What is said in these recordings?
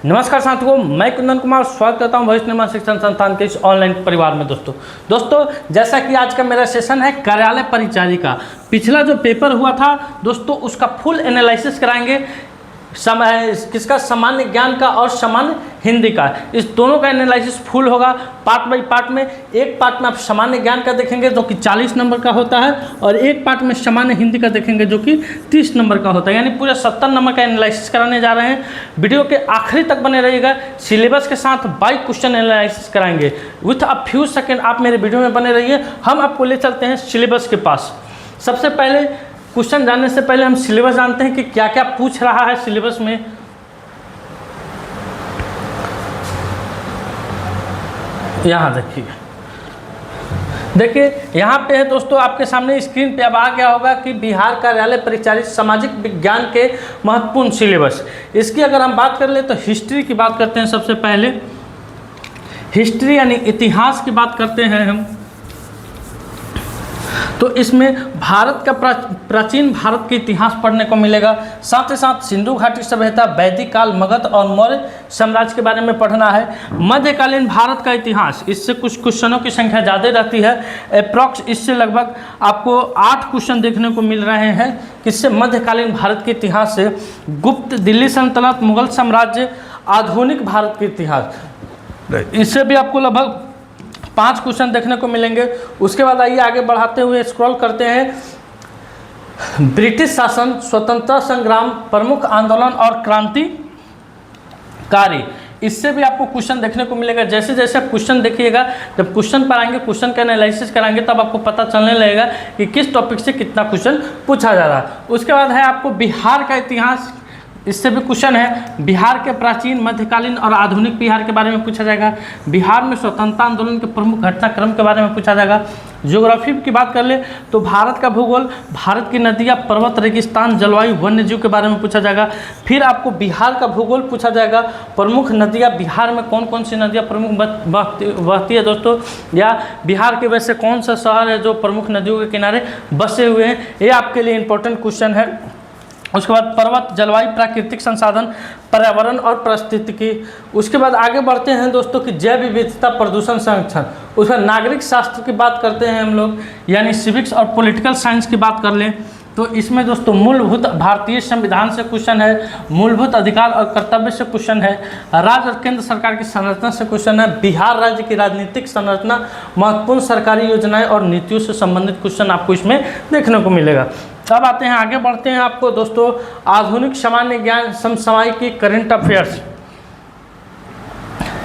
नमस्कार साथियों, मैं कुंदन कुमार स्वागत करता हूं भविष्य निर्माण शिक्षण संस्थान के इस ऑनलाइन परिवार में। दोस्तों जैसा कि आज का मेरा सेशन है कार्यालय परिचारी का। पिछला जो पेपर हुआ था दोस्तों उसका फुल एनालिसिस कराएंगे। किसका? सामान्य ज्ञान का और सामान्य हिंदी का। इस दोनों का एनालिसिस फुल होगा पार्ट बाई पार्ट में। एक पार्ट में आप सामान्य ज्ञान का देखेंगे जो कि 40 नंबर का होता है, और एक पार्ट में सामान्य हिंदी का देखेंगे जो कि 30 नंबर का होता है, यानी पूरे 70 नंबर का एनालिसिस कराने जा रहे हैं। वीडियो के आखिरी तक बने रहिएगा। सिलेबस के साथ 22 क्वेश्चन एनालिसिस कराएंगे। विथ अ फ्यू सेकेंड आप मेरे वीडियो में बने रहिए। हम आपको ले चलते हैं सिलेबस के पास। सबसे पहले क्वेश्चन जानने से पहले हम सिलेबस जानते हैं कि क्या क्या पूछ रहा है सिलेबस में। यहाँ देखिए यहाँ पे है दोस्तों, आपके सामने स्क्रीन पे अब आ गया होगा कि बिहार कार्यालय परिचारी सामाजिक विज्ञान के महत्वपूर्ण सिलेबस। इसकी अगर हम बात कर ले तो हिस्ट्री की बात करते हैं। सबसे पहले हिस्ट्री यानी इतिहास की बात करते हैं हम। तो इसमें भारत का प्राचीन भारत के इतिहास पढ़ने को मिलेगा। साथ ही साथ सिंधु घाटी सभ्यता, वैदिक काल, मगध और मौर्य साम्राज्य के बारे में पढ़ना है। मध्यकालीन भारत का इतिहास, इससे कुछ क्वेश्चनों की संख्या ज़्यादा रहती है। अप्रॉक्स इससे लगभग आपको 8 क्वेश्चन देखने को मिल रहे हैं। किससे? मध्यकालीन भारत के इतिहास से। गुप्त दिल्ली सल्तनत, मुगल साम्राज्य, आधुनिक भारत के इतिहास, इससे भी आपको लगभग 5 क्वेश्चन देखने को मिलेंगे। उसके बाद आइए आगे बढ़ाते हुए स्क्रॉल करते हैं। ब्रिटिश शासन, स्वतंत्रता संग्राम, प्रमुख आंदोलन और क्रांतिकारी, इससे भी आपको क्वेश्चन देखने को मिलेगा। जैसे जैसे आप क्वेश्चन देखिएगा, जब क्वेश्चन पर आएंगे, क्वेश्चन का एनालिसिस कराएंगे, तब आपको पता चलने लगेगा कि किस टॉपिक से कितना क्वेश्चन पूछा जा रहा है। उसके बाद है आपको बिहार का इतिहास, इससे भी क्वेश्चन है। बिहार के प्राचीन, मध्यकालीन और आधुनिक बिहार के बारे में पूछा जाएगा। बिहार में स्वतंत्रता आंदोलन के प्रमुख घटनाक्रम के बारे में पूछा जाएगा। ज्योग्राफी की बात कर ले तो भारत का भूगोल, भारत की नदियाँ, पर्वत, रेगिस्तान, जलवायु, वन्यजीव के बारे में पूछा जाएगा। फिर आपको बिहार का भूगोल पूछा जाएगा। प्रमुख नदियाँ, बिहार में कौन कौन सी नदियाँ प्रमुख बहती है दोस्तों, या बिहार के वैसे कौन सा शहर है जो प्रमुख नदियों के किनारे बसे हुए हैं, ये आपके लिए इंपॉर्टेंट क्वेश्चन है। उसके बाद पर्वत, जलवायु, प्राकृतिक संसाधन, पर्यावरण और पारिस्थितिकी। उसके बाद आगे बढ़ते हैं दोस्तों कि जैव विविधता, प्रदूषण संरक्षण। उसमें नागरिक शास्त्र की बात करते हैं हम लोग, यानी सिविक्स और पॉलिटिकल साइंस की बात कर लें तो इसमें दोस्तों मूलभूत भारतीय संविधान से क्वेश्चन है, मूलभूत अधिकार और कर्तव्य से क्वेश्चन है, राज्य और केंद्र सरकार की संरचना से क्वेश्चन है, बिहार राज्य की राजनीतिक संरचना, महत्वपूर्ण सरकारी योजनाएं और नीतियों से संबंधित क्वेश्चन आपको इसमें देखने को मिलेगा। अब आते हैं, आगे बढ़ते हैं आपको दोस्तों आधुनिक सामान्य ज्ञान, समसामयिकी, करंट अफेयर्स।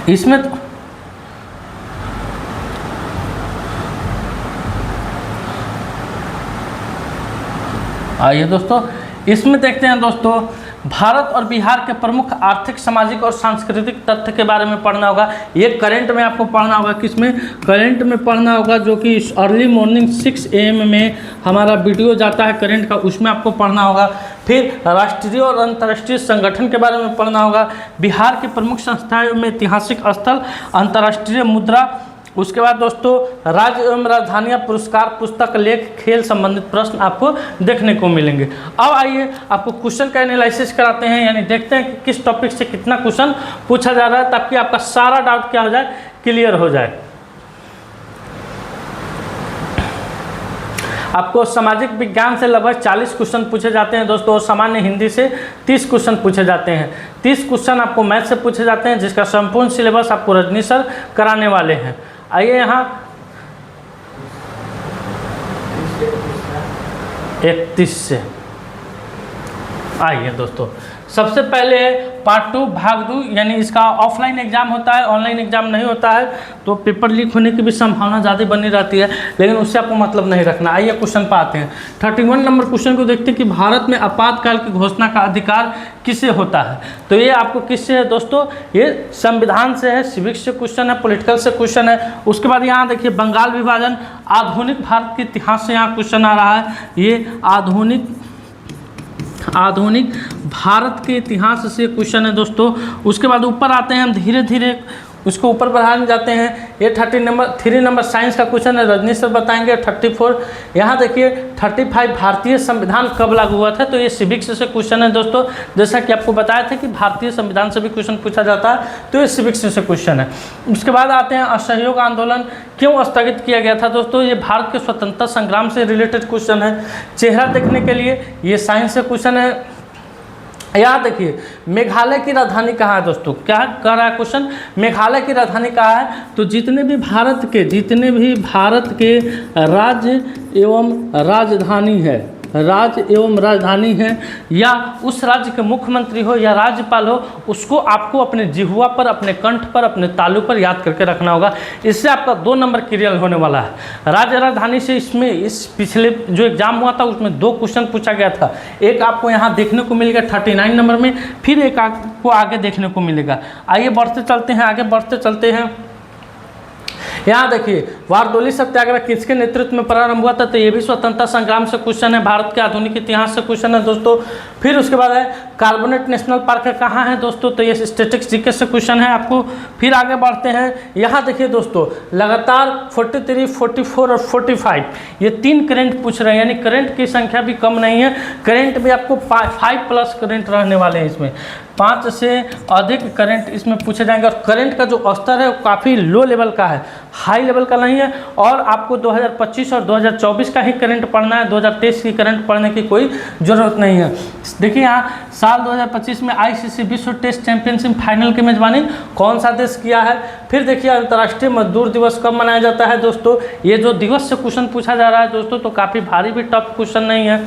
इसमें आइए दोस्तों, इसमें देखते हैं दोस्तों भारत और बिहार के प्रमुख आर्थिक, सामाजिक और सांस्कृतिक तथ्य के बारे में पढ़ना होगा। ये करंट में आपको पढ़ना होगा। किसमें? करंट में पढ़ना होगा, जो कि अर्ली मॉर्निंग 6 AM में हमारा वीडियो जाता है करंट का, उसमें आपको पढ़ना होगा। फिर राष्ट्रीय और अंतर्राष्ट्रीय संगठन के बारे में पढ़ना होगा। बिहार की प्रमुख संस्थाओं में ऐतिहासिक स्थल, अंतर्राष्ट्रीय मुद्रा। उसके बाद दोस्तों राज्य एवं राजधानियाँ, पुरस्कार, पुस्तक, लेख, खेल संबंधित प्रश्न आपको देखने को मिलेंगे। अब आइए आपको क्वेश्चन का एनालिसिस कराते हैं, यानी देखते हैं कि किस टॉपिक से कितना क्वेश्चन पूछा जा रहा है, ताकि आपका सारा डाउट क्या हो जाए, क्लियर हो जाए। आपको सामाजिक विज्ञान से लगभग 40 क्वेश्चन पूछे जाते हैं दोस्तों, और सामान्य हिंदी से 30 क्वेश्चन पूछे जाते हैं। 30 क्वेश्चन आपको मैथ से पूछे जाते हैं, जिसका संपूर्ण सिलेबस आपको रजनी सर कराने वाले हैं। आइए यहाँ 31 से आइए दोस्तों। सबसे पहले पार्ट 2 भाग 2, यानी इसका ऑफलाइन एग्जाम होता है, ऑनलाइन एग्जाम नहीं होता है, तो पेपर लीक होने की भी संभावना ज़्यादा बनी रहती है, लेकिन उससे आपको मतलब नहीं रखना। आइए क्वेश्चन पर आते हैं। 31 नंबर क्वेश्चन को देखते हैं कि भारत में आपातकाल की घोषणा का अधिकार किसे होता है। तो ये आपको किससे है दोस्तों? ये संविधान से है, सिविक्स से क्वेश्चन है, पॉलिटिकल से क्वेश्चन है। उसके बाद यहाँ देखिए बंगाल विभाजन, आधुनिक भारत के इतिहास से यहाँ क्वेश्चन आ रहा है। ये आधुनिक भारत के इतिहास से क्वेश्चन है दोस्तों। उसके बाद ऊपर आते हैं हम धीरे धीरे उसको ऊपर बढ़ाने जाते हैं। ये 3 नंबर साइंस का क्वेश्चन है, रजनी सर बताएंगे। 34 यहाँ देखिए 35 भारतीय संविधान कब लागू हुआ था, तो ये सिविक्स से क्वेश्चन है दोस्तों। जैसा कि आपको बताया था कि भारतीय संविधान से भी क्वेश्चन पूछा जाता है, तो ये सिविक्स से क्वेश्चन है। उसके बाद आते हैं असहयोग आंदोलन क्यों स्थगित किया गया था दोस्तों, ये भारत के स्वतंत्रता संग्राम से रिलेटेड क्वेश्चन है। चेहरा देखने के लिए ये साइंस से क्वेश्चन है। यहाँ देखिए मेघालय की राजधानी कहाँ है दोस्तों, क्या कह रहा है क्वेश्चन, मेघालय की राजधानी कहाँ है, तो जितने भी भारत के राज्य एवं राजधानी है या उस राज्य के मुख्यमंत्री हो या राज्यपाल हो, उसको आपको अपने जिह्वा पर, अपने कंठ पर, अपने तालु पर याद करके रखना होगा। इससे आपका 2 नंबर क्लियर होने वाला है। राज्य राजधानी से इस पिछले जो एग्जाम हुआ था उसमें 2 क्वेश्चन पूछा गया था। एक आपको यहाँ देखने को मिलेगा 39 नंबर में, फिर एक आपको आगे देखने को मिलेगा। आइए आगे बढ़ते चलते हैं। यहाँ देखिए वारदोली सत्याग्रह किसके नेतृत्व में प्रारंभ हुआ था, तो ये भी स्वतंत्रता संग्राम से क्वेश्चन है, भारत के आधुनिक इतिहास से क्वेश्चन है दोस्तों। फिर उसके बाद है कार्बोनेट नेशनल पार्क कहाँ है दोस्तों, तो ये स्टैटिस्टिक्स जीके से क्वेश्चन है आपको। फिर आगे बढ़ते हैं। यहाँ देखिए दोस्तों लगातार 43, 44 और 45 ये 3 करंट पूछ रहे हैं, यानी करंट की संख्या भी कम नहीं है। करंट भी आपको 5+ करंट रहने वाले हैं, इसमें 5 से अधिक करंट इसमें पूछे जाएंगे। और करंट का जो स्तर है वो काफ़ी लो लेवल का है, हाई लेवल का नहीं है। और आपको 2025 और 2024 का ही करंट पढ़ना है, 2023 की करंट पढ़ने की कोई ज़रूरत नहीं है। देखिए यहाँ साल 2025 में ICC विश्व टेस्ट चैंपियनशिप फाइनल की मेजबानी कौन सा देश किया है। फिर देखिए अंतर्राष्ट्रीय मजदूर दिवस कब मनाया जाता है दोस्तों, ये जो दिवस से क्वेश्चन पूछा जा रहा है दोस्तों, तो काफ़ी भारी भी टफ क्वेश्चन नहीं है।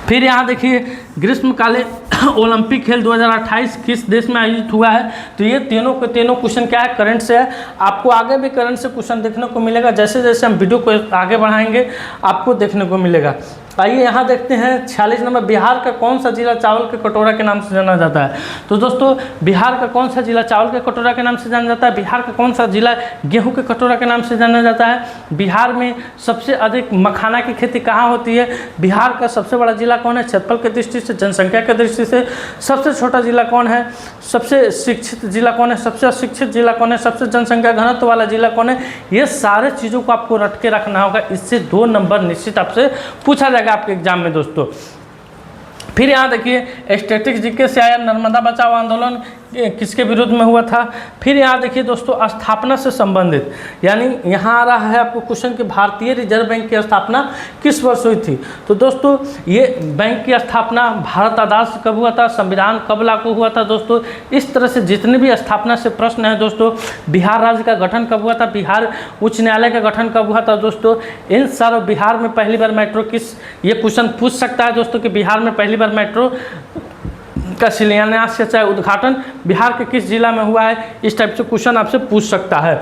फिर यहाँ देखिए ग्रीष्मकालीन ओलंपिक खेल 2028 किस देश में आयोजित हुआ है, तो ये तीनों के तीनों क्वेश्चन क्या है, करंट से है। आपको आगे भी करंट से क्वेश्चन देखने को मिलेगा, जैसे जैसे हम वीडियो को आगे बढ़ाएंगे आपको देखने को मिलेगा। आइए यहाँ देखते हैं 46 नंबर, बिहार का कौन सा जिला चावल के कटोरा के नाम से जाना जाता है। तो दोस्तों बिहार का कौन सा जिला चावल के कटोरा के नाम से जाना जाता है, बिहार का कौन सा जिला गेहूं के कटोरा के नाम से जाना जाता है, बिहार में सबसे अधिक मखाना की खेती कहाँ होती है, बिहार का सबसे बड़ा जिला कौन है क्षेत्रफल की दृष्टि से, जनसंख्या की दृष्टि से, सबसे छोटा जिला कौन है, सबसे शिक्षित जिला कौन है, सबसे अशिक्षित जिला कौन है, सबसे जनसंख्या घनत्व वाला जिला कौन है। ये सारे चीज़ों को आपको रट के रखना होगा, इससे 2 नंबर निश्चित आपसे पूछा जाएगा आपके एग्जाम में दोस्तों। फिर यहाँ देखिए स्टैटिस्टिक्स जीके से आया, नर्मदा बचाओ आंदोलन किसके विरुद्ध में हुआ था। फिर यहाँ देखिए दोस्तों स्थापना से संबंधित, यानी यहाँ आ रहा है आपको क्वेश्चन कि भारतीय रिजर्व बैंक की स्थापना किस वर्ष हुई थी। तो दोस्तों ये बैंक की स्थापना भारत आजाद कब हुआ था, संविधान कब लागू हुआ था दोस्तों। इस तरह से जितने भी स्थापना से प्रश्न है दोस्तों, बिहार राज्य का गठन कब हुआ था, बिहार उच्च न्यायालय का गठन कब हुआ था दोस्तों, इन सारों, बिहार में पहली बार मेट्रो किस, ये क्वेश्चन पूछ सकता है दोस्तों कि बिहार में पहली बार मेट्रो का शिलान्यास या चाहे उद्घाटन बिहार के किस जिला में हुआ है, इस टाइप से क्वेश्चन आपसे पूछ सकता है।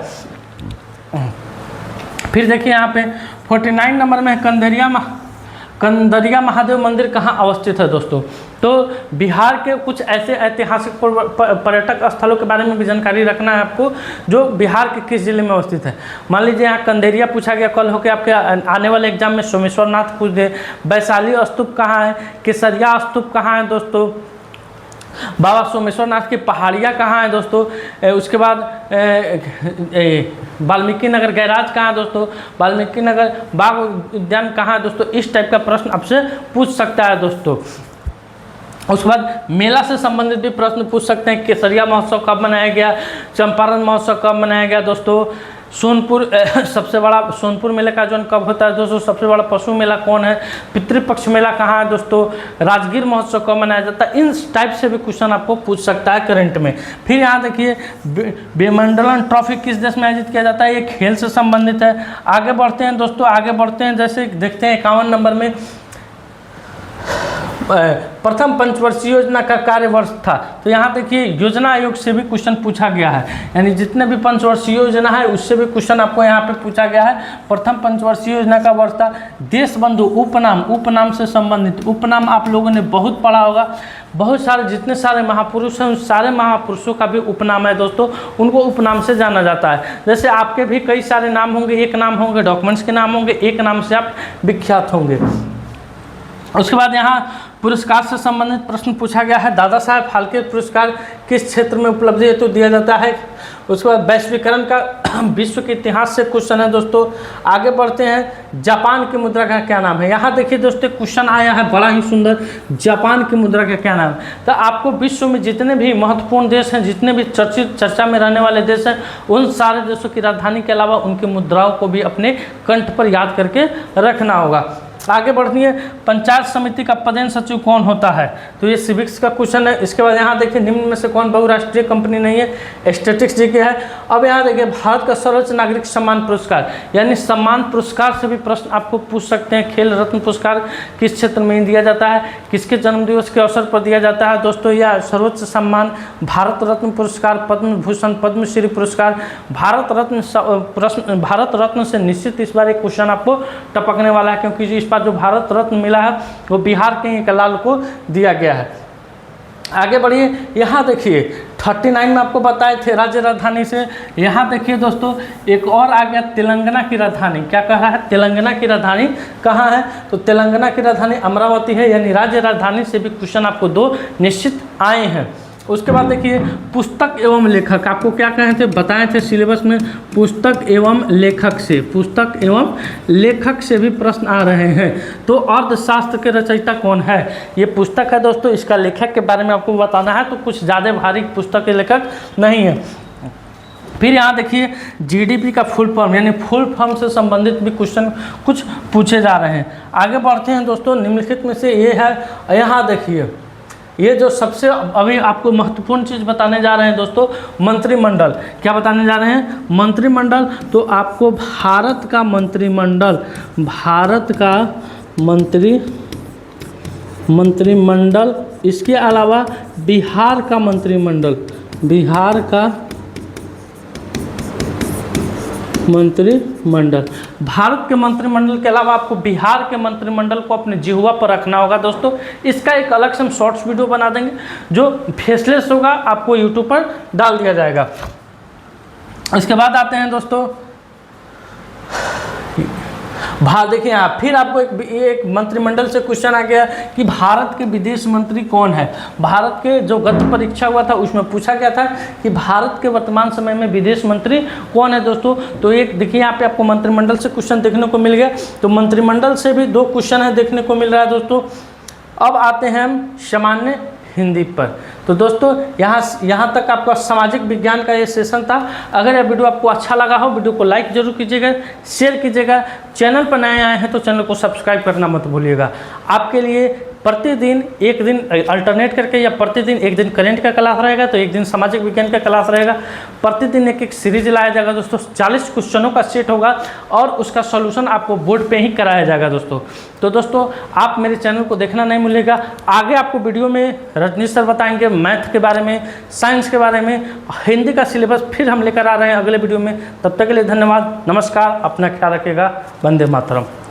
फिर देखिए यहाँ पे 49 नंबर में कंदरिया महादेव मंदिर कहाँ अवस्थित है दोस्तों। तो बिहार के कुछ ऐसे ऐतिहासिक पर्यटक स्थलों के बारे में भी जानकारी रखना है आपको, जो बिहार के किस जिले में अवस्थित है। मान लीजिए यहाँ कंदेरिया पूछा गया, कल होकर आपके आने वाले एग्जाम में सोमेश्वर नाथ पूछ दे। वैशाली स्तूप कहाँ है, केसरिया स्तूप कहाँ है दोस्तों, बाबा सोमेश्वर नाथ की पहाड़ियाँ कहाँ है दोस्तों। उसके बाद वाल्मीकि नगर गैराज कहाँ है दोस्तों, वाल्मीकि नगर बाग उद्यान कहाँ है दोस्तों। इस टाइप का प्रश्न आपसे पूछ सकता है दोस्तों। उसके बाद मेला से संबंधित भी प्रश्न पूछ सकते हैं, केसरिया महोत्सव कब मनाया गया, चंपारण महोत्सव कब मनाया गया दोस्तों, सोनपुर सबसे बड़ा सोनपुर मेले का आयोजन कब होता है दोस्तों, सबसे बड़ा पशु मेला कौन है, पितृपक्ष मेला कहाँ है दोस्तों, राजगीर महोत्सव कब मनाया जाता है। इन टाइप से भी क्वेश्चन आपको पूछ सकता है करंट में। फिर यहाँ देखिए विंबलडन ट्रॉफी किस देश में आयोजित किया जाता है, ये खेल से संबंधित है। आगे बढ़ते हैं दोस्तों, आगे बढ़ते हैं, जैसे देखते हैं 51 नंबर में प्रथम पंचवर्षीय योजना का कार्यवर्ष था। तो यहाँ देखिए योजना आयोग से भी क्वेश्चन पूछा गया है, यानी जितने भी पंचवर्षीय योजना है उससे भी क्वेश्चन आपको यहाँ पे पूछा गया है। प्रथम पंचवर्षीय योजना का वर्ष था। देश बंधु उपनाम से संबंधित, उपनाम आप लोगों ने बहुत पढ़ा होगा। बहुत सारे जितने सारे महापुरुष हैं उन सारे महापुरुषों का भी उपनाम है दोस्तों, उनको उपनाम से जाना जाता है। जैसे आपके भी कई सारे नाम होंगे, एक नाम होंगे डॉक्यूमेंट्स के नाम होंगे, एक नाम से आप विख्यात होंगे। उसके बाद यहाँ पुरस्कार से संबंधित प्रश्न पूछा गया है। दादा साहब फाल्के पुरस्कार किस क्षेत्र में उपलब्ध हेतु दिया जाता है। उसके बाद वैश्वीकरण का विश्व के इतिहास से क्वेश्चन है दोस्तों। आगे बढ़ते हैं, जापान की मुद्रा का क्या नाम है। यहाँ देखिए दोस्तों क्वेश्चन आया है बड़ा ही सुंदर, जापान की मुद्रा का क्या नाम है। तो आपको विश्व में जितने भी महत्वपूर्ण देश हैं, जितने भी चर्चा में रहने वाले देश हैं, उन सारे देशों की राजधानी के अलावा उनकी मुद्राओं को भी अपने कंठ पर याद करके रखना होगा। आगे बढ़नी है, पंचायत समिति का पदेन सचिव कौन होता है। तो ये सिविक्स का क्वेश्चन है। इसके बाद यहाँ देखिए निम्न में से कौन बहुराष्ट्रीय कंपनी नहीं है, स्टैटिस्टिक्स जी के है। अब यहाँ देखिए भारत का सर्वोच्च नागरिक सम्मान पुरस्कार, यानी सम्मान पुरस्कार से भी प्रश्न आपको पूछ सकते हैं। खेल रत्न पुरस्कार किस क्षेत्र में दिया जाता है, किसके जन्मदिवस के अवसर पर दिया जाता है दोस्तों। यह सर्वोच्च सम्मान भारत रत्न पुरस्कार, पद्म भूषण, पद्मश्री पुरस्कार, भारत रत्न से निश्चित इस बार एक क्वेश्चन आपको टपकने वाला है, क्योंकि इस बार जो भारत रत्न मिला है वो बिहार के एक लाल को दिया गया है। आगे बढ़िए, यहाँ देखिए 39 में आपको बताए थे राज्य राजधानी से। यहाँ देखिए दोस्तों एक और आ गया, तेलंगाना की राजधानी। क्या कहा है, तेलंगाना की राजधानी कहाँ है। तो तेलंगाना की राजधानी अमरावती है, यानी राज्य राजधानी से भी क्वेश्चन आपको 2 निश्चित आए हैं। उसके बाद देखिए पुस्तक एवं लेखक, आपको क्या कहे थे, बताए थे सिलेबस में, पुस्तक एवं लेखक से, पुस्तक एवं लेखक से भी प्रश्न आ रहे हैं। तो अर्थशास्त्र के रचयिता कौन है। ये पुस्तक है दोस्तों, इसका लेखक के बारे में आपको बताना है। तो कुछ ज़्यादा भारी पुस्तक के लेखक नहीं है। फिर यहाँ देखिए जीडीपी का फुल फॉर्म, यानी फुल फॉर्म से संबंधित भी क्वेश्चन कुछ पूछे जा रहे हैं। आगे बढ़ते हैं दोस्तों, निम्नलिखित में से ये है, यहाँ देखिए ये जो सबसे अभी आपको महत्वपूर्ण चीज़ बताने जा रहे हैं दोस्तों, मंत्रिमंडल। क्या बताने जा रहे हैं, मंत्रिमंडल। तो आपको भारत का मंत्रिमंडल, भारत का मंत्रिमंडल, इसके अलावा बिहार का मंत्रिमंडल, बिहार का मंत्रिमंडल, भारत के मंत्रिमंडल के अलावा आपको बिहार के मंत्रिमंडल को अपने जिह्वा पर रखना होगा दोस्तों। इसका एक अलग से हम शॉर्ट्स वीडियो बना देंगे, जो फेसलेस होगा, आपको यूट्यूब पर डाल दिया जाएगा। इसके बाद आते हैं दोस्तों, देखिए यहाँ फिर आपको एक मंत्रिमंडल से क्वेश्चन आ गया कि भारत के विदेश मंत्री कौन है। भारत के जो गत परीक्षा हुआ था उसमें पूछा गया था कि भारत के वर्तमान समय में विदेश मंत्री कौन है दोस्तों। तो एक देखिए यहाँ पे आपको मंत्रिमंडल से क्वेश्चन देखने को मिल गया। तो मंत्रिमंडल से भी 2 क्वेश्चन है देखने को मिल रहा है दोस्तों। अब आते हैं हम सामान्य हिंदी पर। तो दोस्तों यहाँ तक आपका सामाजिक विज्ञान का ये सेशन था। अगर यह वीडियो आपको अच्छा लगा हो, वीडियो को लाइक जरूर कीजिएगा, शेयर कीजिएगा। चैनल पर नए आए हैं तो चैनल को सब्सक्राइब करना मत भूलिएगा। आपके लिए प्रतिदिन एक दिन अल्टरनेट करके, या प्रतिदिन एक दिन करेंट का क्लास रहेगा तो एक दिन सामाजिक विज्ञान का क्लास रहेगा। प्रतिदिन एक सीरीज लाया जाएगा दोस्तों। 40 क्वेश्चनों का सेट होगा और उसका सॉल्यूशन आपको बोर्ड पे ही कराया जाएगा दोस्तों। तो दोस्तों आप मेरे चैनल को देखना नहीं भूलिएगा। आगे आपको वीडियो में रजनीश सर बताएंगे मैथ के बारे में, साइंस के बारे में, हिंदी का सिलेबस फिर हम लेकर आ रहे हैं अगले वीडियो में। तब तक के लिए धन्यवाद, नमस्कार, अपना ख्याल रखिएगा। वंदे मातरम।